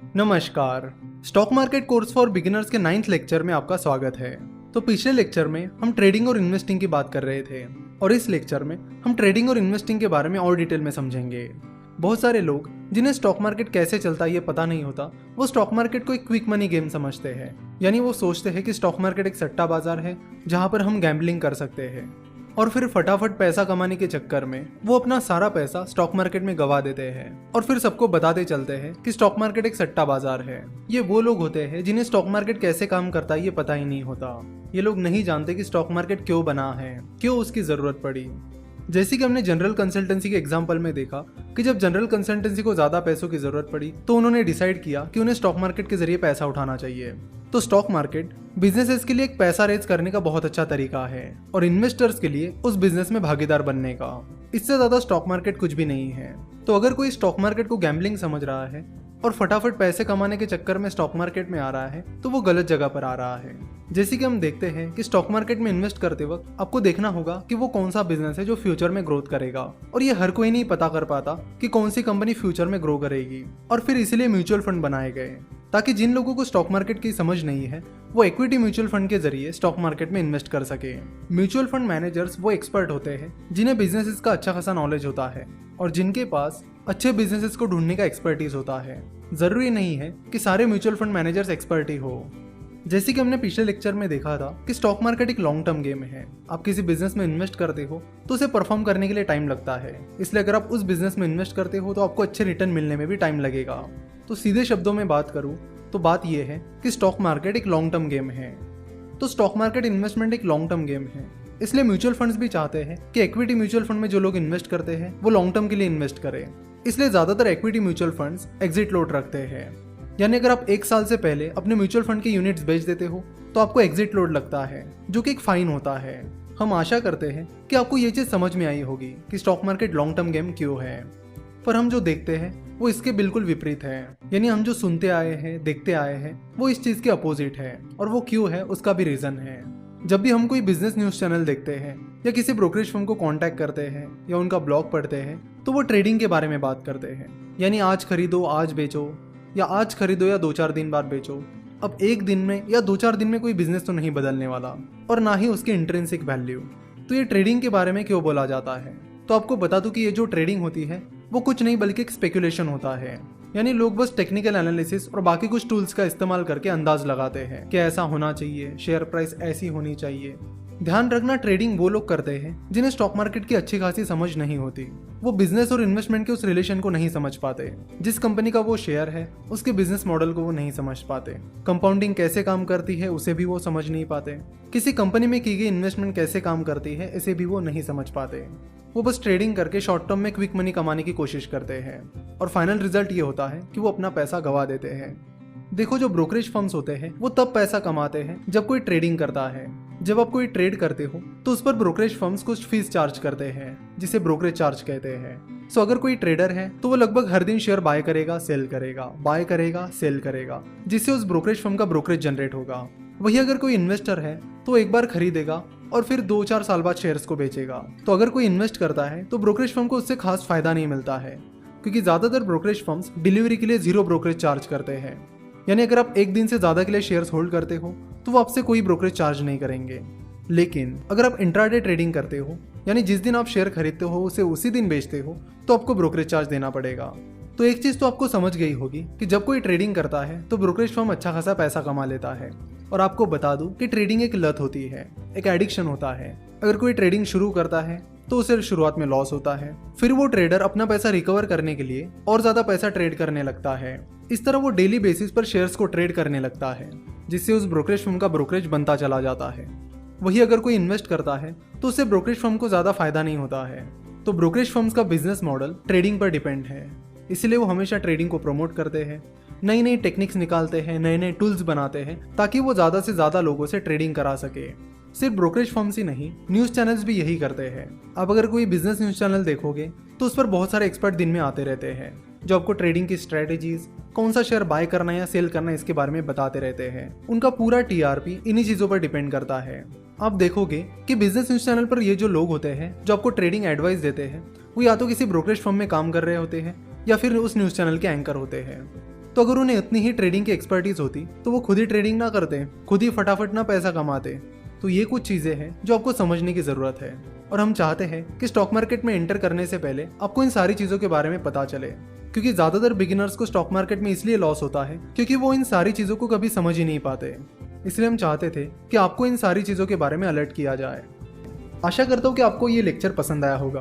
नमस्कार। Stock market course for beginners के 9th lecture में आपका स्वागत है। तो पिछले लेक्चर में हम ट्रेडिंग और इन्वेस्टिंग की बात कर रहे थे और इस लेक्चर में हम ट्रेडिंग और इन्वेस्टिंग के बारे में और डिटेल में समझेंगे। बहुत सारे लोग जिन्हें स्टॉक मार्केट कैसे चलता है ये पता नहीं होता, वो स्टॉक मार्केट को एक क्विक मनी गेम समझते हैं। यानी वो सोचते हैं कि स्टॉक मार्केट एक सट्टा बाजार है जहाँ पर हम गैम्बलिंग कर सकते हैं और फिर फटाफट पैसा कमाने के चक्कर में वो अपना सारा पैसा स्टॉक मार्केट में गवा देते हैं और फिर सबको बताते चलते हैं कि स्टॉक मार्केट एक सट्टा बाजार है। ये वो लोग होते हैं जिन्हें स्टॉक मार्केट कैसे काम करता है ये पता ही नहीं होता। ये लोग नहीं जानते कि स्टॉक मार्केट क्यों बना है, क्यों उसकी जरूरत पड़ी। जैसे कि हमने जनरल कंसल्टेंसी के एग्जाम्पल में देखा कि जब जनरल कंसल्टेंसी को ज्यादा पैसों की जरूरत पड़ी तो उन्होंने डिसाइड किया कि उन्हें स्टॉक मार्केट के जरिए पैसा उठाना चाहिए। तो स्टॉक मार्केट बिजनेसेस के लिए एक पैसा रेज करने का बहुत अच्छा तरीका है और इन्वेस्टर्स के लिए उस बिजनेस में भागीदार बनने का। इससे ज्यादा स्टॉक मार्केट कुछ भी नहीं है। तो अगर कोई स्टॉक मार्केट को गैम्बलिंग समझ रहा है और फटाफट पैसे कमाने के चक्कर में स्टॉक मार्केट में आ रहा है तो वो गलत जगह पर आ रहा है। जैसे कि हम देखते हैं कि स्टॉक मार्केट में इन्वेस्ट करते वक्त आपको देखना होगा कि वो कौन सा बिजनेस है जो फ्यूचर में ग्रोथ करेगा, और ये हर कोई नहीं पता कर पाता कि कौन सी कंपनी फ्यूचर में ग्रो करेगी। और फिर इसीलिए म्यूचुअल फंड बनाए गए ताकि जिन लोगों को स्टॉक मार्केट की समझ नहीं है वो इक्विटी म्यूचुअल फंड के जरिए स्टॉक मार्केट में इन्वेस्ट कर सके। म्यूचुअल फंड मैनेजर्स वो एक्सपर्ट होते हैं जिन्हें बिजनेसेस का अच्छा खासा नॉलेज होता है और जिनके पास अच्छे बिजनेसेस को ढूंढने का एक्सपर्टीज होता है। जरूरी नहीं है कि सारे म्यूचुअल फंड मैनेजर्स एक्सपर्ट ही हो। जैसे कि हमने पिछले लेक्चर में देखा था कि स्टॉक मार्केट एक लॉन्ग टर्म गेम है। आप किसी बिजनेस में इन्वेस्ट करते हो तो उसे परफॉर्म करने के लिए टाइम लगता है, इसलिए अगर आप उस बिजनेस में इन्वेस्ट करते हो तो आपको अच्छे रिटर्न मिलने में भी टाइम लगेगा। तो सीधे शब्दों में बात करूं तो बात यह है कि स्टॉक मार्केट एक लॉन्ग टर्म गेम है। तो स्टॉक मार्केट इन्वेस्टमेंट एक लॉन्ग टर्म गेम है, इसलिए म्यूचुअल फंड्स भी चाहते हैं कि इक्विटी म्यूचुअल फंड में जो लोग इन्वेस्ट करते हैं वो लॉन्ग टर्म के लिए इन्वेस्ट करें। इसलिए ज्यादातर equity mutual funds exit load रखते हैं। यानी अगर आप 1 साल से पहले अपने म्यूचुअल फंड के यूनिट्स बेच देते हो तो आपको एग्जिट लोड लगता है, जो कि एक फाइन होता है। हम आशा करते हैं कि आपको ये चीज समझ में आई होगी कि stock market long term game क्यों है। पर हम जो देखते हैं वो इसके बिल्कुल विपरीत है। यानी हम जो सुनते आए हैं, देखते आए हैं, वो इस चीज के अपोजिट है। और वो क्यों है उसका भी रीजन है। जब भी हम कोई बिजनेस न्यूज चैनल देखते हैं या किसी ब्रोकरेज फर्म को कांटेक्ट करते हैं या उनका ब्लॉग पढ़ते हैं तो वो ट्रेडिंग के बारे में बात करते हैं। यानी आज खरीदो आज बेचो, या आज खरीदो या 2-4 दिन बाद बेचो। अब एक दिन में या 2-4 दिन में कोई बिजनेस तो नहीं बदलने वाला और ना ही उसकी इंट्रिंसिक वैल्यू। तो ये ट्रेडिंग के बारे में क्यों बोला जाता है? तो आपको बता दूं कि ये जो ट्रेडिंग होती है वो कुछ नहीं बल्कि एक स्पेकुलेशन होता है। यानी लोग बस टेक्निकल एनालिसिस और बाकी कुछ टूल्स का इस्तेमाल करके अंदाज लगाते हैं कि ऐसा होना चाहिए, शेयर प्राइस ऐसी होनी चाहिए। ध्यान रखना, ट्रेडिंग वो लोग करते हैं जिन्हें स्टॉक मार्केट की अच्छी खासी समझ नहीं होती। वो बिजनेस और इन्वेस्टमेंट के उस रिलेशन को नहीं समझ पाते। जिस कंपनी का वो शेयर है उसके बिजनेस मॉडल को वो नहीं समझ पाते। कंपाउंडिंग कैसे काम करती है उसे भी वो समझ नहीं पाते। किसी कंपनी में की गई इन्वेस्टमेंट कैसे काम करती है इसे भी वो नहीं समझ पाते। वो बस ट्रेडिंग करके शॉर्ट टर्म में क्विक मनी कमाने की कोशिश करते हैं और फाइनल रिजल्ट ये होता है कि वो अपना पैसा गवा देते हैं। देखो, जो ब्रोकरेज फर्म्स होते हैं वो तब पैसा कमाते हैं जब कोई ट्रेडिंग करता है। जब आप कोई ट्रेड करते हो तो उस पर ब्रोकरेज फर्म्स कुछ फीस चार्ज करते हैं जिसे ब्रोकरेज चार्ज कहते हैं। सो अगर कोई ट्रेडर है तो वो लगभग हर दिन शेयर बाय करेगा, सेल करेगा, बाय करेगा, सेल करेगा, जिससे उस ब्रोकरेज फर्म का ब्रोकरेज जनरेट होगा। वही अगर कोई इन्वेस्टर है तो एक बार खरीदेगा और फिर 2-4 साल बाद शेयर्स को बेचेगा। तो अगर कोई इन्वेस्ट करता है तो ब्रोकरेज फर्म को उससे खास फायदा नहीं मिलता है, क्योंकि ज्यादातर ब्रोकरेज फर्म्स डिलीवरी के लिए 0 ब्रोकरेज चार्ज करते हैं। यानी अगर आप एक दिन से ज्यादा के लिए शेयर्स होल्ड करते हो तो वो आपसे कोई ब्रोकरेज चार्ज नहीं करेंगे। लेकिन अगर आप इंट्राडे ट्रेडिंग करते हो, यानी जिस दिन आप शेयर खरीदते हो उसे उसी दिन बेचते हो, तो आपको ब्रोकरेज चार्ज देना पड़ेगा। तो एक चीज तो आपको समझ गई होगी कि जब कोई ट्रेडिंग करता है तो ब्रोकरेज फर्म अच्छा खासा पैसा कमा लेता है। और आपको बता दूं कि ट्रेडिंग एक लत होती है, एक एडिक्शन होता है। अगर कोई ट्रेडिंग शुरू करता है तो उसे शुरुआत में लॉस होता है, फिर वो ट्रेडर अपना पैसा रिकवर करने के लिए और ज्यादा पैसा ट्रेड करने लगता है। इस तरह वो डेली बेसिस पर शेयर्स को ट्रेड करने लगता है, जिससे उस ब्रोकरेज फर्म का ब्रोकरेज बनता चला जाता है। वही अगर कोई इन्वेस्ट करता है तो उससे ब्रोकरेज फर्म को ज्यादा फायदा नहीं होता है। तो ब्रोकरेज फर्म्स का बिजनेस मॉडल ट्रेडिंग पर डिपेंड है, इसलिए वो हमेशा ट्रेडिंग को प्रमोट करते हैं, नई नई टेक्निक्स निकालते हैं, नए नए टूल्स बनाते हैं ताकि वो ज्यादा से ज्यादा लोगों से ट्रेडिंग करा सके। सिर्फ ब्रोकरेज फर्म्स ही नहीं, न्यूज चैनल्स भी यही करते हैं। आप अगर कोई बिजनेस न्यूज चैनल देखोगे तो उस पर बहुत सारे एक्सपर्ट दिन में आते रहते हैं जो आपको ट्रेडिंग की स्ट्रेटेजीज, कौन सा शेयर बाय करना या सेल करना इसके बारे में बताते रहते हैं। उनका पूरा टीआरपी इन्हीं चीजों पर डिपेंड करता है। आप देखोगे कि बिजनेस न्यूज चैनल पर ये जो लोग होते हैं जो आपको ट्रेडिंग एडवाइस देते हैं वो या तो किसी ब्रोकरेज फर्म में काम कर रहे होते हैं या फिर उस न्यूज चैनल के एंकर होते हैं। तो अगर उन्हें इतनी ही ट्रेडिंग की एक्सपर्टीज होती तो वो खुद ही ट्रेडिंग ना करते, खुद ही फटाफट ना पैसा कमाते। तो ये कुछ चीज़ें हैं जो आपको समझने की ज़रूरत है, और हम चाहते हैं कि स्टॉक मार्केट में एंटर करने से पहले आपको इन सारी चीज़ों के बारे में पता चले, क्योंकि ज़्यादातर बिगिनर्स को स्टॉक मार्केट में इसलिए लॉस होता है क्योंकि वो इन सारी चीज़ों को कभी समझ ही नहीं पाते। इसलिए हम चाहते थे कि आपको इन सारी चीज़ों के बारे में अलर्ट किया जाए। आशा करता हूँ कि आपको ये लेक्चर पसंद आया होगा।